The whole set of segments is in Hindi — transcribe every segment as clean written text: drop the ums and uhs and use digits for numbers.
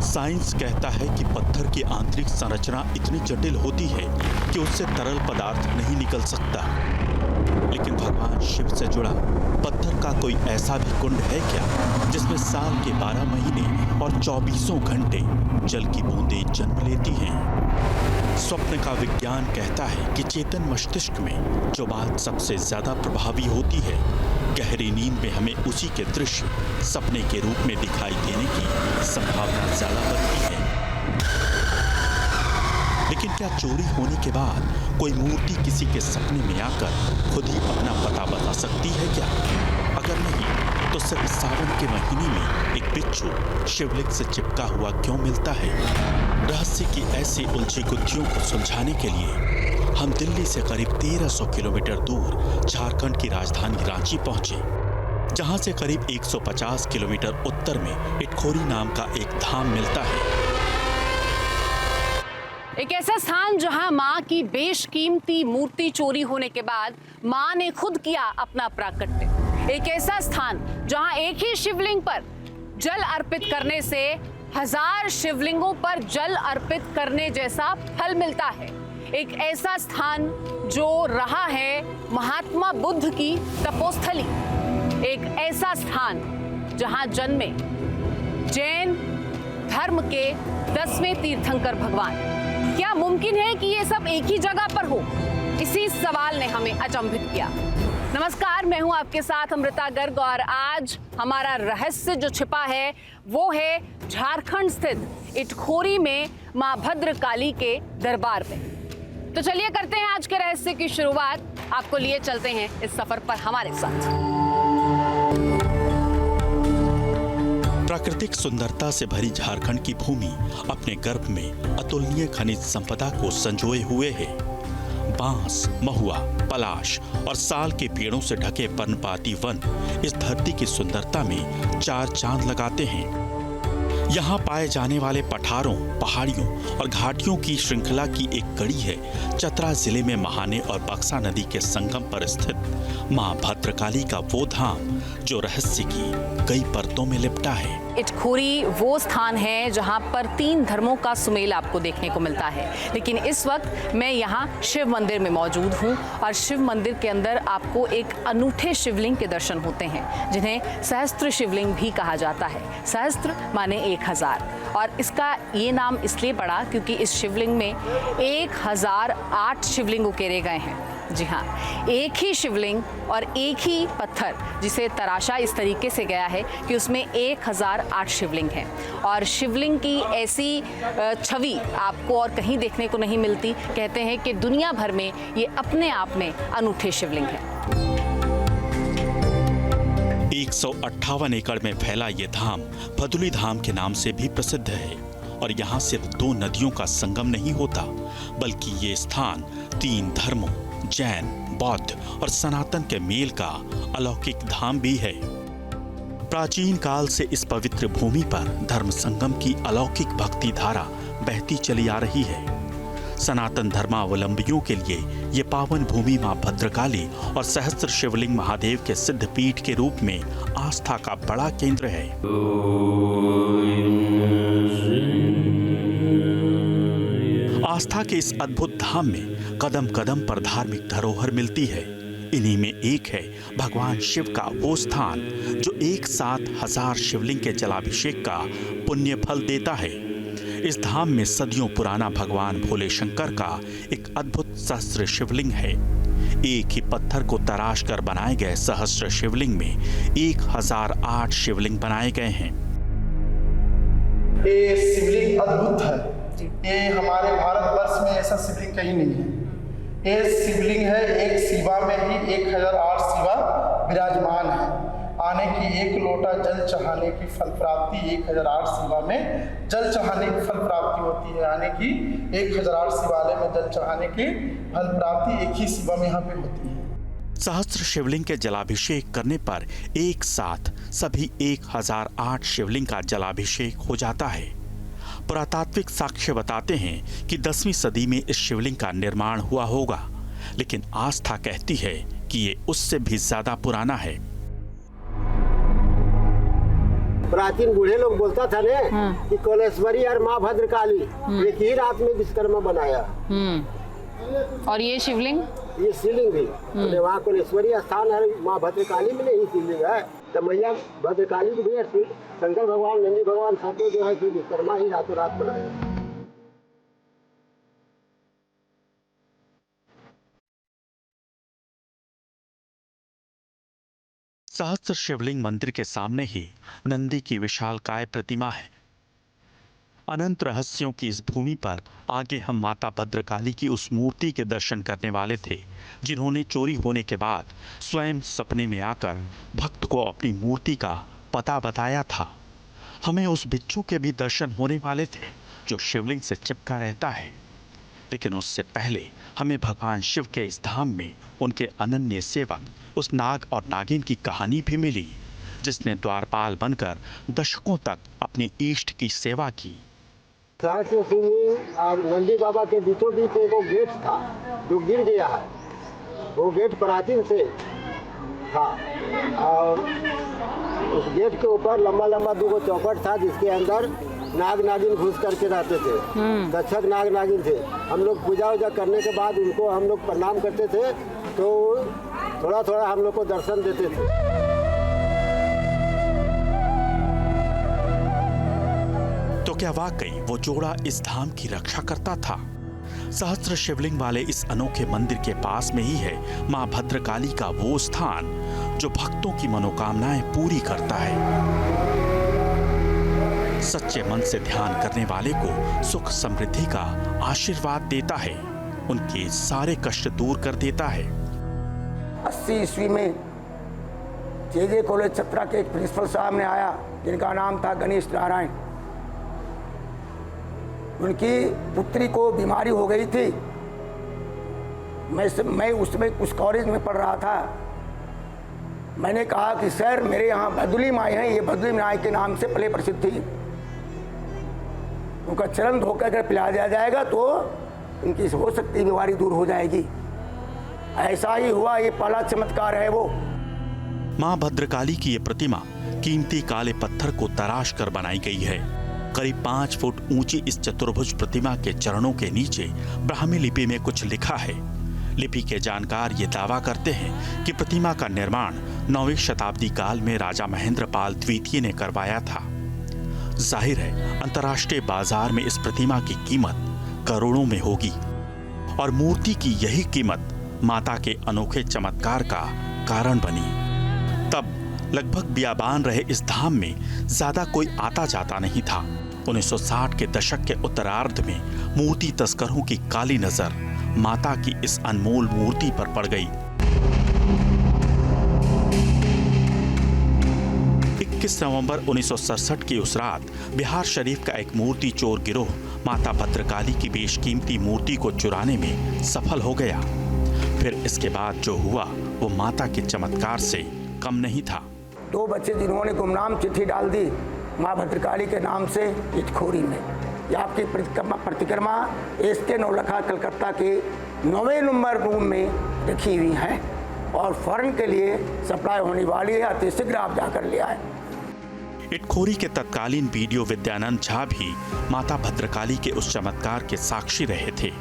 साइंस कहता है कि पत्थर की आंतरिक संरचना इतनी जटिल होती है कि उससे तरल पदार्थ नहीं निकल सकता। लेकिन भगवान शिव से जुड़ा पत्थर का कोई ऐसा भी कुंड है क्या जिसमें साल के 12 महीने और 24 घंटे जल की बूंदें जन्म लेती हैं? स्वप्न का विज्ञान कहता है कि चेतन मस्तिष्क में जो बात सबसे ज्यादा प्रभावी होती है, गहरी नींद में हमें उसी के दृश्य सपने के रूप में दिखाई देने की संभावना ज्यादा बनती है। लेकिन क्या चोरी होने के बाद कोई मूर्ति किसी के सपने में आकर खुद ही अपना पता बता सकती है क्या? अगर नहीं, तो सिर्फ सावन के महीने में एक बिच्छू शिवलिंग से चिपका हुआ क्यों मिलता है? रहस्य की ऐसी उलझी गुत्थियों को सुलझाने के लिए हम दिल्ली से करीब 1300 किलोमीटर दूर झारखंड की राजधानी रांची पहुंचे, जहां से करीब 150 किलोमीटर उत्तर में इटखोरी नाम का एक धाम मिलता है। एक ऐसा स्थान जहां मां की बेशकीमती मूर्ति चोरी होने के बाद मां ने खुद किया अपना प्राकट्य। एक ऐसा स्थान जहां एक ही शिवलिंग पर जल अर्पित करने से 1000 शिवलिंगों पर जल अर्पित करने जैसा फल मिलता है। एक ऐसा स्थान जो रहा है महात्मा बुद्ध की तपोस्थली। एक ऐसा स्थान जहां जन्मे जैन धर्म के 10वें तीर्थंकर भगवान। क्या मुमकिन है कि ये सब एक ही जगह पर हो? इसी सवाल ने हमें अचंभित किया। नमस्कार, मैं हूं आपके साथ अमृता गर्ग और आज हमारा रहस्य जो छिपा है वो है झारखंड स्थित इटखोरी में मां भद्रकाली के दरबार में। तो चलिए करते हैं आज के रहस्य की शुरुआत। आपको लिए चलते हैं इस सफर पर हमारे साथ। प्राकृतिक सुंदरता से भरी झारखंड की भूमि अपने गर्भ में अतुलनीय खनिज संपदा को संजोए हुए है। बांस, महुआ, पलाश और साल के पेड़ों से ढके पर्णपाती वन इस धरती की सुंदरता में 4 चांद लगाते हैं। यहाँ पाए जाने वाले पठारों, पहाड़ियों और घाटियों की श्रृंखला की एक कड़ी है चतरा जिले में महाने और बक्सा नदी के संगम पर स्थित मां भद्रकाली का वो धाम जो रहस्य की कई परतों में लिपटा है। इटखोरी वो स्थान है जहां पर 3 धर्मों का सुमेल आपको देखने को मिलता है। लेकिन इस वक्त मैं यहाँ शिव मंदिर में मौजूद हूँ और शिव मंदिर के अंदर आपको एक अनूठे शिवलिंग के दर्शन होते हैं जिन्हें सहस्त्र शिवलिंग भी कहा जाता है। सहस्त्र माने 1000 और इसका ये नाम इसलिए पड़ा क्योंकि इस शिवलिंग में 1008 शिवलिंग उकेरे गए हैं। जी हाँ, एक ही शिवलिंग और एक ही पत्थर जिसे तराशा इस तरीके से गया है कि उसमें 1008 शिवलिंग हैं और शिवलिंग की ऐसी छवि आपको और कहीं देखने को नहीं मिलती। कहते हैं कि दुनिया भर में ये अपने आप में अनूठे शिवलिंग हैं। 158 एकड़ में फैला ये धाम भदुली धाम के नाम से भी प्रसिद्ध है और यहाँ सिर्फ 2 नदियों का संगम नहीं होता, बल्कि ये स्थान 3 धर्मों जैन, बौद्ध और सनातन के मेल का अलौकिक धाम भी है। प्राचीन काल से इस पवित्र भूमि पर धर्म संगम की अलौकिक भक्ति धारा बहती चली आ रही है। सनातन धर्मावलंबियों के लिए ये पावन भूमि मां भद्रकाली और सहस्त्र शिवलिंग महादेव के सिद्ध पीठ के रूप में आस्था का बड़ा केंद्र है। आस्था के इस अद्भुत धाम में कदम कदम पर धार्मिक धरोहर मिलती है। इन्हीं में एक है भगवान शिव का वो स्थान जो एक साथ 1000 शिवलिंग के जलाभिषेक का पुण्य फल देता है। इस धाम में सदियों पुराना भगवान भोले शंकर का एक अद्भुत सहस्त्र शिवलिंग है। एक ही पत्थर को तराश कर बनाए गए सहस्त्र शिवलिंग में 1008 शिवलिंग बनाए गए हैं। ये शिवलिंग अद्भुत है। ये हमारे भारतवर्ष में ऐसा शिवलिंग कहीं नहीं है। ये शिवलिंग है, एक शिवा में ही 1008 शिवा विराजमान है। आने की 1 लोटा जल चढ़ाने की फल प्राप्ति 1008 शिवा में जल चढ़ाने की फल प्राप्ति होती है। आने की 1008 शिवालय में जल चढ़ाने की फल प्राप्ति एक ही शिवा में यहाँ पे होती है। सहस्त्र शिवलिंग के जलाभिषेक करने पर एक साथ सभी 1008 शिवलिंग का जलाभिषेक हो जाता है। पुरातात्विक साक्ष्य बताते हैं कि 10वीं सदी में इस शिवलिंग का निर्माण हुआ होगा, लेकिन आस्था कहती है कि ये उससे भी ज्यादा पुराना है। प्राचीन बूढ़े लोग बोलता था ने कि कोलेश्वरी और माँ भद्रकाली एक ही रात में विश्वकर्मा बनाया। और ये शिवलिंग, ये शिवलिंग भी वहाँ कोलेश्वरी स्थान है, माँ भद्रकाली में नहीं शिवलिंग है। तो मैया भद्रकाली को भी शंकर भगवान, नंदी भगवान सबको जो है कि विश्वकर्मा ही रातों रात बनाया। सहस्त्र शिवलिंग मंदिर के सामने ही नंदी की विशालकाय प्रतिमा है। अनंत रहस्यों की इस भूमि पर आगे हम माता भद्रकाली की उस मूर्ति के दर्शन करने वाले थे, जिन्होंने चोरी होने के बाद स्वयं सपने में आकर भक्त को अपनी मूर्ति का पता बताया था। हमें उस बिच्छू के भी दर्शन होने वाले थे जो शिवलिंग से चिपका रहता है, लेकिन उससे पहले हमें भगवान शिव के इस धाम में उनके अनन्य सेवक उस नाग और नागिन की कहानी भी मिली, जिसने द्वारपाल बनकर दशकों तक अपने इष्ट की सेवा की। सहस्त्र शिवलिंग और नंदी बाबा के बीचों बीच एक गेट था जो गिर गया है। वो गेट प्राचीन से था और उस गेट के ऊपर लंबा लंबा 2 चौखट था, जिसके अंदर नाग नागिन घुस करके रहते थे। दक्षक नाग नागिन थे। हम लोग पूजा वूजा करने के बाद उनको हम लोग प्रणाम करते थे, तो थोड़ा थोड़ा हम लोग को दर्शन देते थे। तो क्या वाकई वो जोड़ा इस धाम की रक्षा करता था? सहस्त्र शिवलिंग वाले इस अनोखे मंदिर के पास में ही है मां भद्रकाली का वो स्थान जो भक्तों की मनोकामनाएं पूरी करता है। सच्चे मन से ध्यान करने वाले को सुख समृद्धि का आशीर्वाद देता है, उनके सारे कष्ट दूर कर देता है। 80 ईस्वी में जे कॉलेज छपरा के एक प्रिंसिपल साहब ने आया, जिनका नाम था गणेश नारायण। उनकी पुत्री को बीमारी हो गई थी। मैं उसमें उस कॉलेज में पढ़ रहा था। मैंने कहा कि सर, मेरे यहाँ बदुली माई हैं, ये बदुली माई के नाम से पहले प्रसिद्ध थी, उनका चरण धोकर अगर पिला दिया जाएगा तो उनकी हो सकती बीमारी दूर हो जाएगी। ऐसा ही हुआ, ये पहला चमत्कार है वो। मां भद्रकाली की ये प्रतिमा कीमती काले पत्थर को तराश कर बनाई गई है। करीब 5 फुट ऊंची इस चतुर्भुज प्रतिमा के चरणों के नीचे ब्राह्मी लिपि में कुछ लिखा है। लिपि के जानकार ये दावा करते हैं कि प्रतिमा का निर्माण 9वीं शताब्दी काल में राजा महेंद्रपाल द्वितीय ने करवाया था। जाहिर है अंतर्राष्ट्रीय बाजार में इस प्रतिमा की कीमत करोड़ों में होगी और मूर्ति की यही कीमत माता के अनोखे चमत्कार का कारण बनी। तब लगभग बियाबान रहे इस धाम में ज्यादा कोई आता जाता नहीं था। 1960 के दशक के उत्तरार्ध में मूर्ति तस्करों की काली नजर माता की इस अनमोल मूर्ति पर पड़ गई। 21 नवंबर 1967 की उस रात बिहार शरीफ का एक मूर्ति चोर गिरोह माता भद्रकाली की बेशकीमती मूर्ति को चुराने में सफल हो गया। फिर इसके बाद जो हुआ वो माता के चमत्कार से कम नहीं था। 2 बच्चे जिन्होंने गुमनाम चिट्ठी डाल दी माँ भद्रकाली के नाम से इटखोरी में। ये आपकी प्रतिक्रमा SK नौलखा कलकत्ता के 9वें नंबर रूम में रखी हुई हैं और फॉरेन के लिए सप्लाई होने वाली है। अति शीघ्र आप जाकर ले आए। इटखोरी के तत्कालीन बीडीओ विद्यानंद झा भी माता भद्रकाली के उस चमत्कार के साक्षी रहे थे।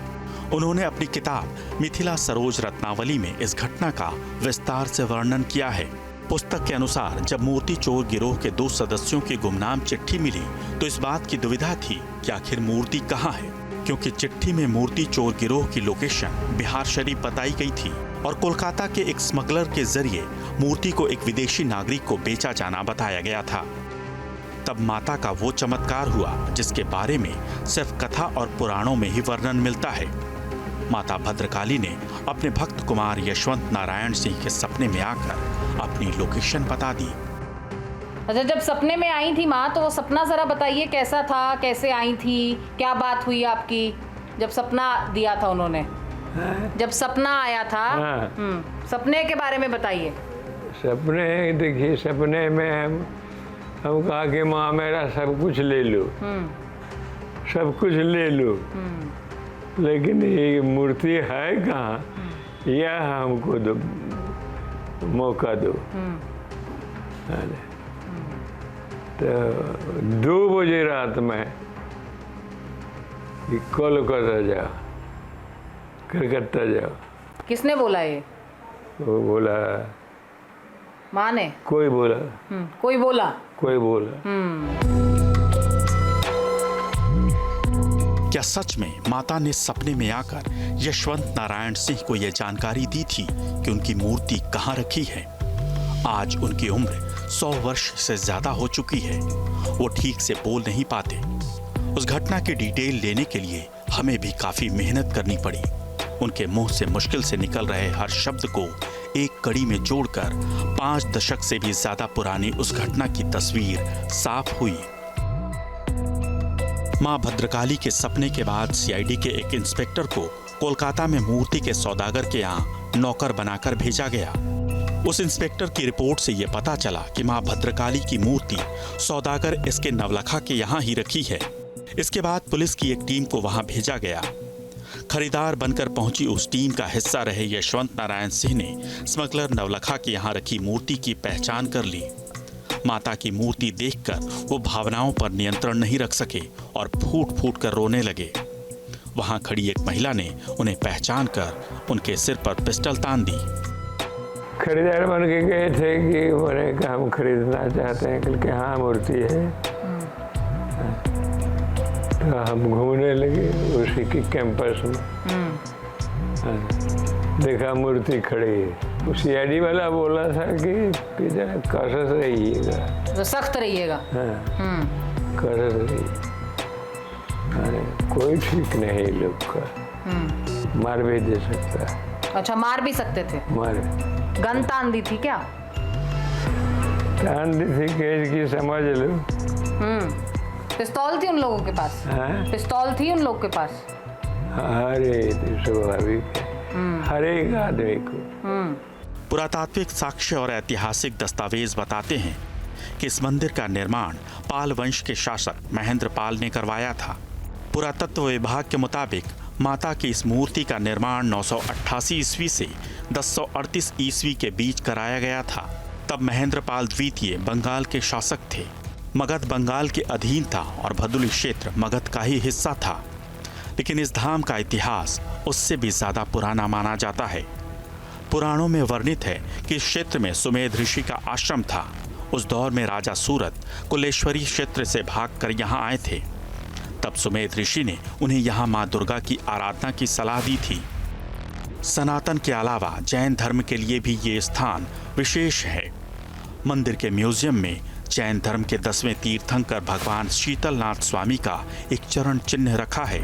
उन्होंने अपनी किताब मिथिला सरोज रत्नावली में इस घटना का विस्तार से वर्णन किया है। पुस्तक के अनुसार जब मूर्ति चोर गिरोह के 2 सदस्यों की गुमनाम चिट्ठी मिली तो इस बात की दुविधा थी कि आखिर मूर्ति कहाँ है, क्योंकि चिट्ठी में मूर्ति चोर गिरोह की लोकेशन बिहार शरीफ बताई गई थी और कोलकाता के एक स्मगलर के जरिए मूर्ति को एक विदेशी नागरिक को बेचा जाना बताया गया था। तब माता का वो चमत्कार हुआ जिसके बारे में सिर्फ कथा और पुराणों में ही वर्णन मिलता है। माता भद्रकाली ने अपने भक्त कुमार यशवंत नारायण सिंह के सपने में आकर अपनी लोकेशन बता दी। अच्छा, जब सपने में आई थी माँ, तो वो सपना जरा बताइए, कैसा था, कैसे आई थी, क्या बात हुई आपकी जब सपना दिया था उन्होंने? जब सपना आया था, सपने के बारे में बताइए। सपने देखिए, सपने में हम कहा कि माँ मेरा सब कुछ ले लो, सब कुछ ले लो, लेकिन ये मूर्ति है कहाँ, यह हमको दो, मौका दो। तो 2 बजे रात में कि कोलकाता जाओ, कलकत्ता जाओ। किसने बोला ये? वो बोला, माँ ने? कोई बोला, कोई बोला? कोई बोला। क्या सच में माता ने सपने में आकर यशवंत नारायण सिंह को यह जानकारी दी थी कि उनकी मूर्ति कहाँ रखी है? आज उनकी उम्र 100 वर्ष से ज्यादा हो चुकी है। वो ठीक से बोल नहीं पाते। उस घटना की डिटेल लेने के लिए हमें भी काफी मेहनत करनी पड़ी। उनके मुंह से मुश्किल से निकल रहे हर शब्द को एक कड़ी में जोड़कर 5 दशक से भी ज्यादा पुरानी उस घटना की तस्वीर साफ हुई। मां भद्रकाली के सपने के बाद सीआईडी के एक इंस्पेक्टर को कोलकाता में मूर्ति के सौदागर के यहाँ नौकर बनाकर भेजा गया। उस इंस्पेक्टर की रिपोर्ट से यह पता चला कि मां भद्रकाली की मूर्ति सौदागर एसके नवलखा के यहाँ ही रखी है। इसके बाद पुलिस की एक टीम को वहां भेजा गया। खरीदार बनकर पहुंची उस टीम का हिस्सा रहे यशवंत नारायण सिंह ने स्मगलर नवलखा के यहाँ रखी मूर्ति की पहचान कर ली। माता की मूर्ति देखकर वो भावनाओं पर नियंत्रण नहीं रख सके और फूट फूट कर रोने लगे। वहां खड़ी एक महिला ने उन्हें पहचान कर उनके सिर पर पिस्टल तान दी। खरीदार बन के गए थे कि मैंने कहा हम खरीदना चाहते हैं, कल के हाँ मूर्ति है। तो हम घूमने लगे उसी के कैंपस में। देखा मूर्ति खड़ी है। उस सीआईडी वाला बोला था कि जरा कसस रहिएगा, तो सख्त रहिएगा। हाँ, कसस रहिए। अरे कोई ठीक नहीं लोग का, मार भी दे सकता है। अच्छा, मार भी सकते थे? मार। गन तान दी थी क्या? तान दी थी केज की, समझ लो। पिस्तौल थी उन लोगों के पास? हाँ? पिस्तौल थी उन लोगों के पास? अरे स्वाभाविक है, हर एक आदमी को। पुरातात्विक साक्ष्य और ऐतिहासिक दस्तावेज बताते हैं कि इस मंदिर का निर्माण पाल वंश के शासक महेंद्र पाल ने करवाया था। पुरातत्व विभाग के मुताबिक माता की इस मूर्ति का निर्माण 988 ईस्वी से 1038 ईस्वी के बीच कराया गया था। तब महेंद्र पाल द्वितीय बंगाल के शासक थे। मगध बंगाल के अधीन था और भदुली क्षेत्र मगध का ही हिस्सा था। लेकिन इस धाम का इतिहास उससे भी ज्यादा पुराना माना जाता है। पुराणों में वर्णित है कि इस क्षेत्र में सुमेध ऋषि का आश्रम था। उस दौर में राजा सूरत कुलेश्वरी क्षेत्र से भागकर यहाँ आए थे। तब सुमेध ऋषि ने उन्हें यहाँ माँ दुर्गा की आराधना की सलाह दी थी। सनातन के अलावा जैन धर्म के लिए भी ये स्थान विशेष है। मंदिर के म्यूजियम में जैन धर्म के 10वें तीर्थंकर भगवान शीतलनाथ स्वामी का एक चरण चिन्ह रखा है।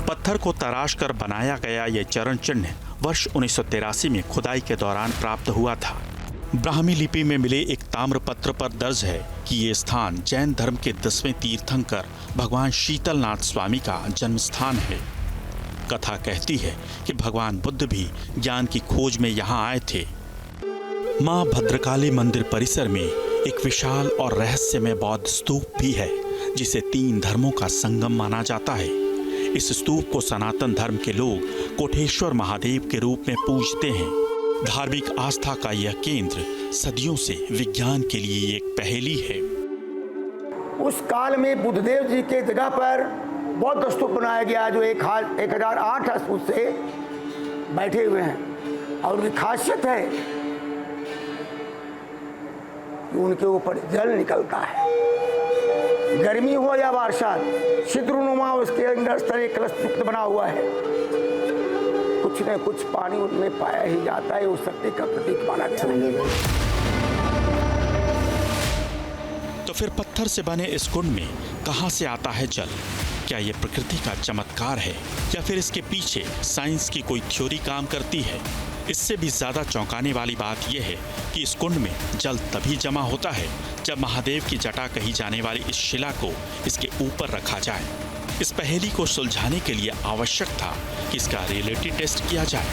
पत्थर को तराश कर बनाया गया यह चरण चिन्ह वर्ष 1983 में खुदाई के दौरान प्राप्त हुआ था। ब्राह्मी लिपि में मिले एक ताम्रपत्र पर दर्ज है कि ये स्थान जैन धर्म के 10वें तीर्थंकर भगवान शीतलनाथ स्वामी का जन्म स्थान है। कथा कहती है कि भगवान बुद्ध भी ज्ञान की खोज में यहाँ आए थे। मां भद्रकाली मंदिर परिसर में एक विशाल और रहस्यमय बौद्ध स्तूप भी है, जिसे 3 धर्मों का संगम माना जाता है। इस स्तूप को सनातन धर्म के लोग कोटेश्वर महादेव के रूप में पूजते हैं। धार्मिक आस्था का यह केंद्र सदियों से विज्ञान के लिए एक पहेली है। उस काल में बुद्धदेव जी के जगह पर बौद्ध स्तूप बनाया गया जो 1008 फुट से बैठे हुए हैं। और उनकी खासियत है कि उनके ऊपर जल निकलता है। गर्मी हो या बरसात, छिद्रनुमा उसके अंदर तरह कलश बना हुआ है। कुछ न कुछ पानी उनमें पाया ही जाता है। उस शक्ति का प्रतीक माना गया है। तो फिर पत्थर से बने इस कुंड में कहां से आता है जल? क्या यह प्रकृति का चमत्कार है या फिर इसके पीछे साइंस की कोई थ्योरी काम करती है? इससे भी ज्यादा चौंकाने वाली बात यह है कि इस कुंड में जल तभी जमा होता है जब महादेव की जटा कही जाने वाली इस शिला को इसके ऊपर रखा जाए। इस पहेली को सुलझाने के लिए आवश्यक था कि इसका रियलिटी टेस्ट किया जाए।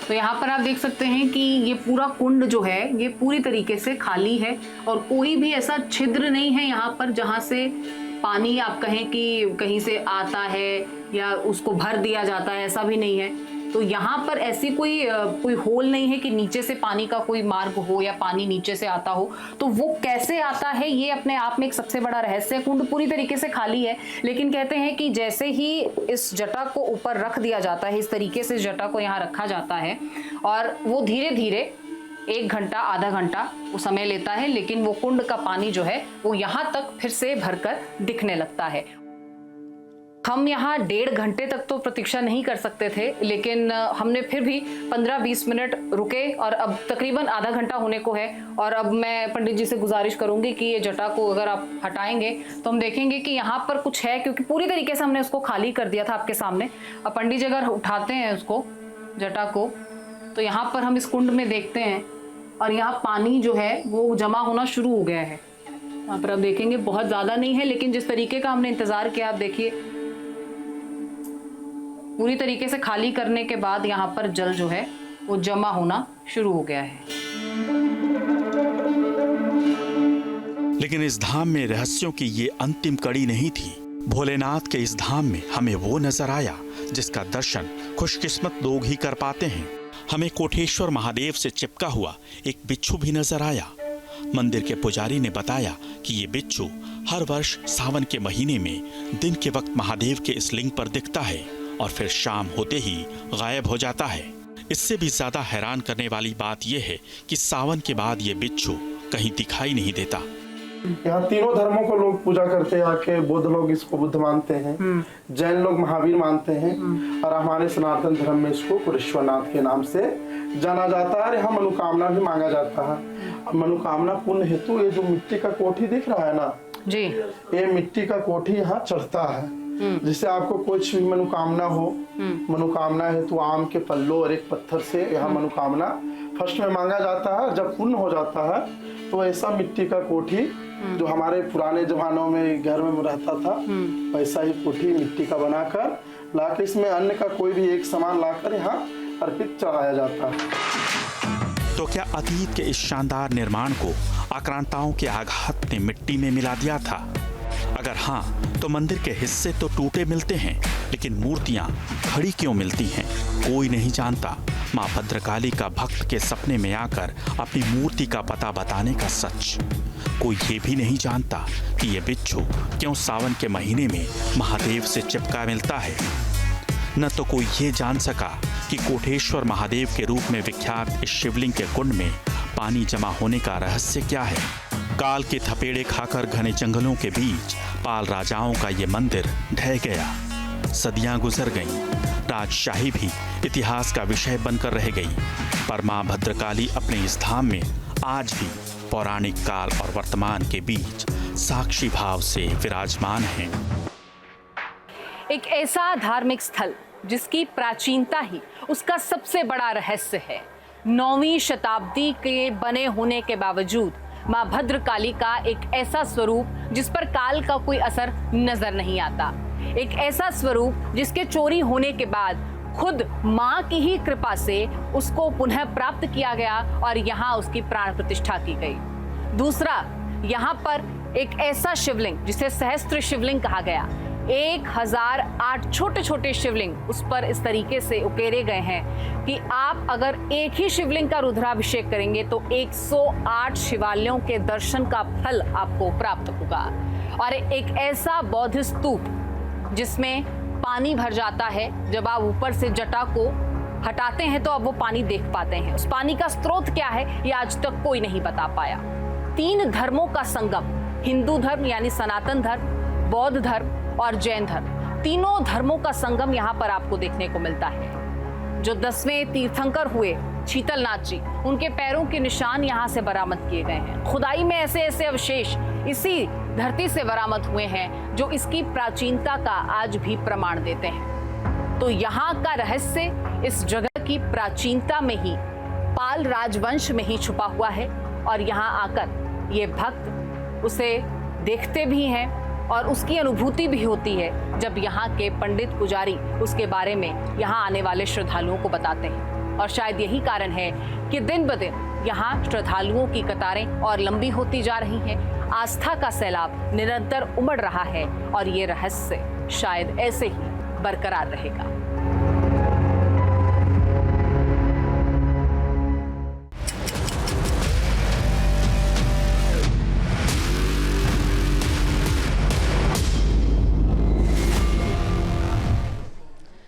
तो यहाँ पर आप देख सकते हैं कि ये पूरा कुंड जो है ये पूरी तरीके से खाली है और कोई भी ऐसा छिद्र नहीं है यहाँ पर जहाँ से पानी आप कहें कि कहीं से आता है या उसको भर दिया जाता है, ऐसा भी नहीं है। तो यहाँ पर ऐसी कोई होल नहीं है कि नीचे से पानी का कोई मार्ग हो या पानी नीचे से आता हो। तो वो कैसे आता है ये अपने आप में एक सबसे बड़ा रहस्य है। कुंड पूरी तरीके से खाली है, लेकिन कहते हैं कि जैसे ही इस जटा को ऊपर रख दिया जाता है, इस तरीके से इस जटा को यहाँ रखा जाता है और वो धीरे धीरे 1 घंटा आधा घंटा वो समय लेता है, लेकिन वो कुंड का पानी जो है वो यहाँ तक फिर से भरकर दिखने लगता है। हम यहाँ 1.5 घंटे तक तो प्रतीक्षा नहीं कर सकते थे, लेकिन हमने फिर भी 15-20 मिनट रुके और अब तकरीबन आधा घंटा होने को है। और अब मैं पंडित जी से गुजारिश करूंगी कि ये जटा को अगर आप हटाएंगे तो हम देखेंगे कि यहाँ पर कुछ है, क्योंकि पूरी तरीके से हमने उसको खाली कर दिया था आपके सामने। अब पंडित जी अगर उठाते हैं उसको जटा को, तो यहाँ पर हम इस कुंड में देखते हैं और यहाँ पानी जो है वो जमा होना शुरू हो गया है। यहाँ पर आप देखेंगे बहुत ज़्यादा नहीं है, लेकिन जिस तरीके का हमने इंतज़ार किया, आप देखिए पूरी तरीके से खाली करने के बाद यहाँ पर जल जो है वो जमा होना शुरू हो गया है। लेकिन इस धाम में रहस्यों की ये अंतिम कड़ी नहीं थी। भोलेनाथ के इस धाम में हमें वो नजर आया जिसका दर्शन खुशकिस्मत लोग ही कर पाते हैं। हमें कोटेश्वर महादेव से चिपका हुआ एक बिच्छू भी नजर आया। मंदिर के पुजारी ने बताया कि ये बिच्छू हर वर्ष सावन के महीने में दिन के वक्त महादेव के इस लिंग पर दिखता है और फिर शाम होते ही गायब हो जाता है। इससे भी ज्यादा हैरान करने वाली बात यह है कि सावन के बाद ये बिच्छू कहीं दिखाई नहीं देता। यहाँ तीनों धर्मों को लोग पूजा करते हैं आके। बौद्ध लोग इसको बुद्ध मानते हैं, जैन लोग महावीर मानते हैं और हमारे सनातन धर्म में इसको कुरेश्वरनाथ के नाम से जाना जाता है। यहाँ मनोकामना भी मांगा जाता है। मनोकामना पूर्ण हेतु ये जो मिट्टी का कोठी दिख रहा है ना जी, ये मिट्टी का कोठी यहाँ चढ़ता है। जिससे आपको कुछ भी मनोकामना हो, मनोकामना है तो आम के पल्लों और एक पत्थर से यहाँ मनोकामना फर्स्ट में मांगा जाता है। जब पूर्ण हो जाता है तो ऐसा मिट्टी का कोठी जो हमारे पुराने जमानों में घर में रहता था, वैसा ही कोठी मिट्टी का बनाकर लाकर इसमें अन्न का कोई भी एक सामान लाकर यहाँ अर्पित चढ़ाया जाता है। तो क्या अतीत के इस शानदार निर्माण को आक्रांताओं के आघात ने मिट्टी में मिला दिया था? अगर हाँ, तो मंदिर के हिस्से तो टूटे मिलते हैं, लेकिन मूर्तियां खड़ी क्यों मिलती हैं? कोई नहीं जानता। मां भद्रकाली का भक्त के सपने में आकर अपनी मूर्ति का पता बताने का सच। कोई ये भी नहीं जानता कि ये बिच्छू क्यों सावन के महीने में महादेव से चिपका मिलता है। न तो कोई ये जान सका कि कोटेश्वर महादेव के रूप में विख्यात इस शिवलिंग के कुंड में पानी जमा होने का रहस्य क्या है। काल के थपेड़े खाकर घने जंगलों के बीच पाल राजाओं का ये मंदिर ढह गया। सदियां गुजर गईं, राजशाही भी इतिहास का विषय बनकर रह गई, पर मां भद्रकाली अपने इस धाम में आज भी पौराणिक काल और वर्तमान के बीच साक्षी भाव से विराजमान हैं। एक ऐसा धार्मिक स्थल जिसकी प्राचीनता ही उसका सबसे बड़ा रहस्य है। 9वीं शताब्दी के बने होने के बावजूद मां भद्रकाली का एक ऐसा स्वरूप जिस पर काल का कोई असर नजर नहीं आता। एक ऐसा स्वरूप जिसके चोरी होने के बाद खुद मां की ही कृपा से उसको पुनः प्राप्त किया गया और यहाँ उसकी प्राण प्रतिष्ठा की गई। दूसरा, यहाँ पर एक ऐसा शिवलिंग जिसे सहस्त्र शिवलिंग कहा गया, 1008 छोटे छोटे शिवलिंग उस पर इस तरीके से उकेरे गए हैं कि आप अगर एक ही शिवलिंग का रुद्राभिषेक करेंगे तो 108 शिवालयों के दर्शन का फल आपको प्राप्त होगा। और एक ऐसा बौद्ध स्तूप जिसमें पानी भर जाता है, जब आप ऊपर से जटा को हटाते हैं तो आप वो पानी देख पाते हैं। उस पानी का स्रोत क्या है ये आज तक कोई नहीं बता पाया। 3 धर्मों का संगम, हिंदू धर्म यानी सनातन धर्म, बौद्ध धर्म और जैन धर्म, तीनों धर्मों का संगम यहाँ पर आपको देखने को मिलता है। जो 10वें तीर्थंकर हुए शीतलनाथ जी, उनके पैरों के निशान यहाँ से बरामद किए गए हैं। खुदाई में ऐसे ऐसे अवशेष इसी धरती से बरामद हुए हैं जो इसकी प्राचीनता का आज भी प्रमाण देते हैं। तो यहाँ का रहस्य इस जगह की प्राचीनता में ही, पाल राजवंश में ही छुपा हुआ है। और यहाँ आकर ये भक्त उसे देखते भी हैं और उसकी अनुभूति भी होती है जब यहाँ के पंडित पुजारी उसके बारे में यहाँ आने वाले श्रद्धालुओं को बताते हैं। और शायद यही कारण है कि दिन ब दिन यहाँ श्रद्धालुओं की कतारें और लंबी होती जा रही हैं। आस्था का सैलाब निरंतर उमड़ रहा है और ये रहस्य शायद ऐसे ही बरकरार रहेगा।